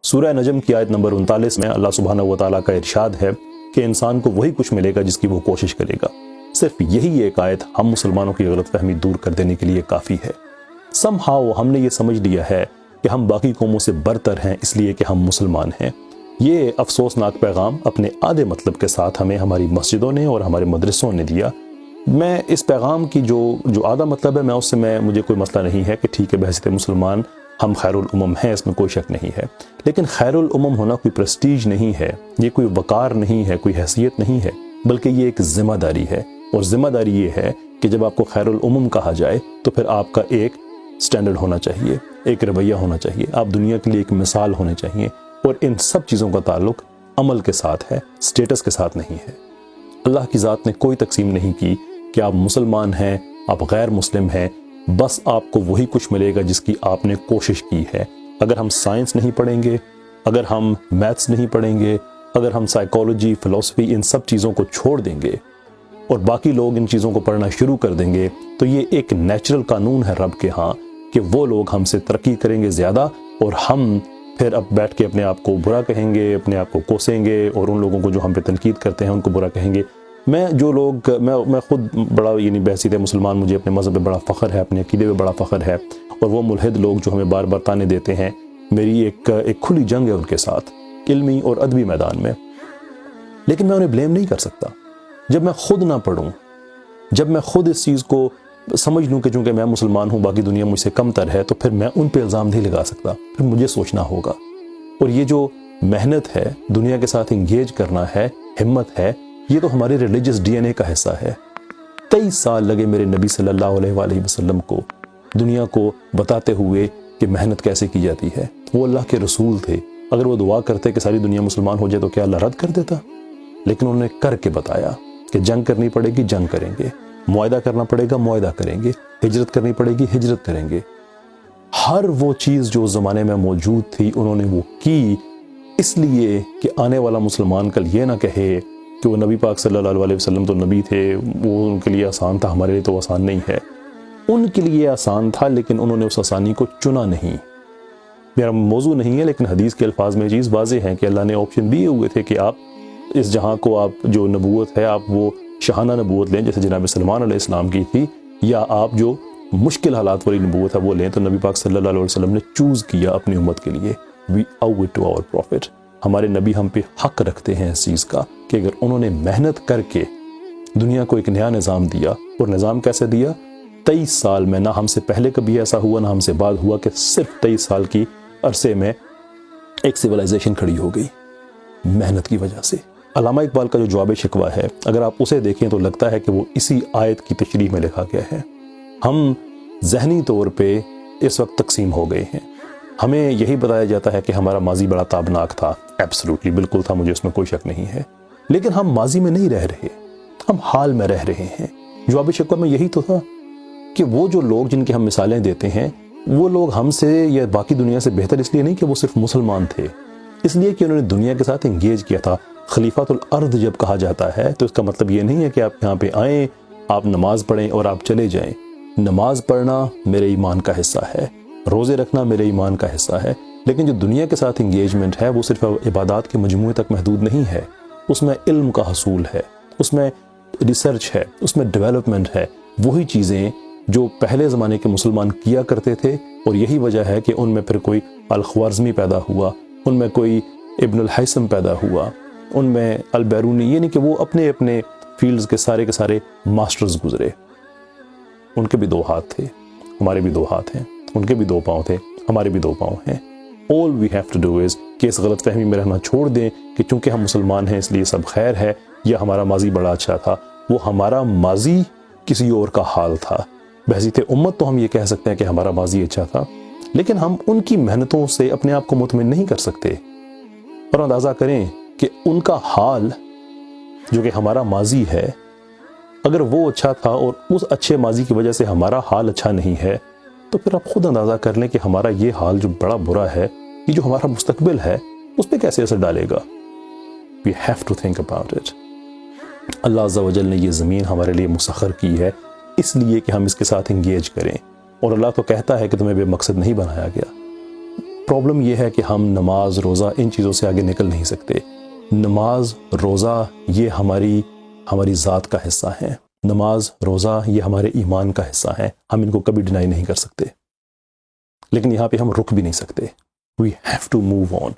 سورہ نجم کی آیت نمبر 39 میں اللہ سبحانہ و تعالیٰ کا ارشاد ہے کہ انسان کو وہی کچھ ملے گا جس کی وہ کوشش کرے گا۔ صرف یہی ایک آیت ہم مسلمانوں کی غلط فہمی دور کر دینے کے لیے کافی ہے۔ سم ہاؤ ہم نے یہ سمجھ لیا ہے کہ ہم باقی قوموں سے برتر ہیں اس لیے کہ ہم مسلمان ہیں۔ یہ افسوسناک پیغام اپنے آدھے مطلب کے ساتھ ہمیں ہماری مسجدوں نے اور ہمارے مدرسوں نے دیا۔ میں اس پیغام کی جو آدھا مطلب ہے اس سے مجھے کوئی مسئلہ نہیں ہے کہ ٹھیک ہے بحیثیت مسلمان ہم خیر الامم ہیں، اس میں کوئی شک نہیں ہے، لیکن خیر الامم ہونا کوئی پریسٹیج نہیں ہے، یہ کوئی وقار نہیں ہے، کوئی حیثیت نہیں ہے، بلکہ یہ ایک ذمہ داری ہے۔ اور ذمہ داری یہ ہے کہ جب آپ کو خیر الامم کہا جائے تو پھر آپ کا ایک سٹینڈرڈ ہونا چاہیے، ایک رویہ ہونا چاہیے، آپ دنیا کے لیے ایک مثال ہونے چاہیے، اور ان سب چیزوں کا تعلق عمل کے ساتھ ہے، سٹیٹس کے ساتھ نہیں ہے۔ اللہ کی ذات نے کوئی تقسیم نہیں کی کہ آپ مسلمان ہیں، آپ غیر مسلم ہیں، بس آپ کو وہی کچھ ملے گا جس کی آپ نے کوشش کی ہے۔ اگر ہم سائنس نہیں پڑھیں گے، اگر ہم میتھس نہیں پڑھیں گے، اگر ہم سائیکالوجی، فلسفی ان سب چیزوں کو چھوڑ دیں گے اور باقی لوگ ان چیزوں کو پڑھنا شروع کر دیں گے تو یہ ایک نیچرل قانون ہے رب کے ہاں کہ وہ لوگ ہم سے ترقی کریں گے زیادہ، اور ہم پھر اب بیٹھ کے اپنے آپ کو برا کہیں گے، اپنے آپ کو کوسیں گے، اور ان لوگوں کو جو ہم پہ تنقید کرتے ہیں ان کو برا کہیں گے۔ میں خود بڑا بحیثیت مسلمان مجھے اپنے مذہب پہ بڑا فخر ہے، اپنے عقیدے پہ بڑا فخر ہے، اور وہ ملحد لوگ جو ہمیں بار بار تانے دیتے ہیں میری ایک کھلی جنگ ہے ان کے ساتھ علمی اور ادبی میدان میں، لیکن میں انہیں بلیم نہیں کر سکتا جب میں خود نہ پڑھوں، جب میں خود اس چیز کو سمجھ لوں کہ چونکہ میں مسلمان ہوں باقی دنیا مجھ سے کم تر ہے، تو پھر میں ان پہ الزام نہیں لگا سکتا، پھر مجھے سوچنا ہوگا۔ اور یہ جو محنت ہے، دنیا کے ساتھ انگیج کرنا ہے، ہمت ہے، یہ تو ہمارے ریلیجس ڈی این اے کا حصہ ہے۔ 23 سال لگے میرے نبی صلی اللہ علیہ وآلہ وسلم کو دنیا کو بتاتے ہوئے کہ محنت کیسے کی جاتی ہے۔ وہ اللہ کے رسول تھے، اگر وہ دعا کرتے کہ ساری دنیا مسلمان ہو جائے تو کیا اللہ رد کر دیتا؟ لیکن انہوں نے کر کے بتایا کہ جنگ کرنی پڑے گی، جنگ کریں گے، معاہدہ کرنا پڑے گا، معاہدہ کریں گے، ہجرت کرنی پڑے گی، ہجرت کریں گے۔ ہر وہ چیز جو اس زمانے میں موجود تھی انہوں نے وہ کی، اس لیے کہ آنے والا مسلمان کل یہ نہ کہے کہ وہ نبی پاک صلی اللہ علیہ وسلم تو نبی تھے، وہ ان کے لیے آسان تھا، ہمارے لیے تو آسان نہیں ہے۔ ان کے لیے آسان تھا لیکن انہوں نے اس آسانی کو چنا نہیں۔ میرا موضوع نہیں ہے لیکن حدیث کے الفاظ میں چیز واضح ہے کہ اللہ نے آپشن دیے ہوئے تھے کہ آپ اس جہاں کو، آپ جو نبوت ہے آپ وہ شاہانہ نبوت لیں جیسے جناب سلمان علیہ السلام کی تھی، یا آپ جو مشکل حالات والی نبوت ہے وہ لیں۔ تو نبی پاک صلی اللہ علیہ وسلم نے چوز کیا اپنی امت کے لیے۔ We owe it to our prophet۔ ہمارے نبی ہم پہ حق رکھتے ہیں اس چیز کا کہ اگر انہوں نے محنت کر کے دنیا کو ایک نیا نظام دیا، اور نظام کیسے دیا؟ 23 سال میں، نہ ہم سے پہلے کبھی ایسا ہوا نہ ہم سے بعد ہوا کہ صرف 23 سال کی عرصے میں ایک سیولائزیشن کھڑی ہو گئی محنت کی وجہ سے۔ علامہ اقبال کا جو جواب شکوہ ہے اگر آپ اسے دیکھیں تو لگتا ہے کہ وہ اسی آیت کی تشریح میں لکھا گیا ہے۔ ہم ذہنی طور پہ اس وقت تقسیم ہو گئے ہیں۔ ہمیں یہی بتایا جاتا ہے کہ ہمارا ماضی بڑا تابناک تھا، ایبسلوٹلی بالکل تھا، مجھے اس میں کوئی شک نہیں ہے، لیکن ہم ماضی میں نہیں رہ رہے، ہم حال میں رہ رہے ہیں۔ جواب شکوہ میں یہی تو تھا کہ وہ جو لوگ جن کی ہم مثالیں دیتے ہیں وہ لوگ ہم سے یا باقی دنیا سے بہتر اس لیے نہیں کہ وہ صرف مسلمان تھے، اس لیے کہ انہوں نے دنیا کے ساتھ انگیج کیا تھا۔ خلیفۃ الارض جب کہا جاتا ہے تو اس کا مطلب یہ نہیں ہے کہ آپ یہاں پہ آئیں، آپ نماز پڑھیں اور آپ چلے جائیں۔ نماز پڑھنا میرے ایمان کا حصہ ہے، روزے رکھنا میرے ایمان کا حصہ ہے، لیکن جو دنیا کے ساتھ انگیجمنٹ ہے وہ صرف عبادات کے مجموعے تک محدود نہیں ہے، اس میں علم کا حصول ہے، اس میں ریسرچ ہے، اس میں ڈیولپمنٹ ہے، وہی چیزیں جو پہلے زمانے کے مسلمان کیا کرتے تھے، اور یہی وجہ ہے کہ ان میں پھر کوئی الخوارزمی پیدا ہوا، ان میں کوئی ابن الحیثم پیدا ہوا، ان میں البیرونی، یعنی کہ وہ اپنے اپنے فیلڈز کے سارے ماسٹرز گزرے۔ ان کے بھی 2 ہاتھ تھے، ہمارے بھی 2 ہاتھ ہیں، ان کے بھی 2 پاؤں تھے، ہمارے بھی 2 پاؤں ہیں۔ all we have to do is کہ اس غلط فہمی میں رہنا چھوڑ دیں کہ چونکہ ہم مسلمان ہیں اس لیے سب خیر ہے، یا ہمارا ماضی بڑا اچھا تھا۔ وہ ہمارا ماضی کسی اور کا حال تھا۔ بحیثیت امت تو ہم یہ کہہ سکتے ہیں کہ ہمارا ماضی اچھا تھا، لیکن ہم ان کی محنتوں سے اپنے آپ کو مطمئن نہیں کر سکتے۔ اور اندازہ کریں کہ ان کا حال جو کہ ہمارا ماضی ہے، اگر وہ اچھا تھا اور اس اچھے ماضی کی وجہ سے ہمارا حال اچھا نہیں ہے، تو پھر آپ خود اندازہ کر لیں کہ ہمارا یہ حال جو بڑا برا ہے، یہ جو ہمارا مستقبل ہے اس پہ کیسے اثر ڈالے گا۔ We have to think about it۔ اللہ عز و جل نے یہ زمین ہمارے لیے مسخر کی ہے اس لیے کہ ہم اس کے ساتھ انگیج کریں، اور اللہ تو کہتا ہے کہ تمہیں بے مقصد نہیں بنایا گیا۔ پرابلم یہ ہے کہ ہم نماز روزہ ان چیزوں سے آگے نکل نہیں سکتے. نماز روزہ یہ ہماری ذات کا حصہ ہیں. نماز روزہ یہ ہمارے ایمان کا حصہ ہیں. ہم ان کو کبھی ڈینائی نہیں کر سکتے. لیکن یہاں پہ ہم رک بھی نہیں سکتے. We have to move on.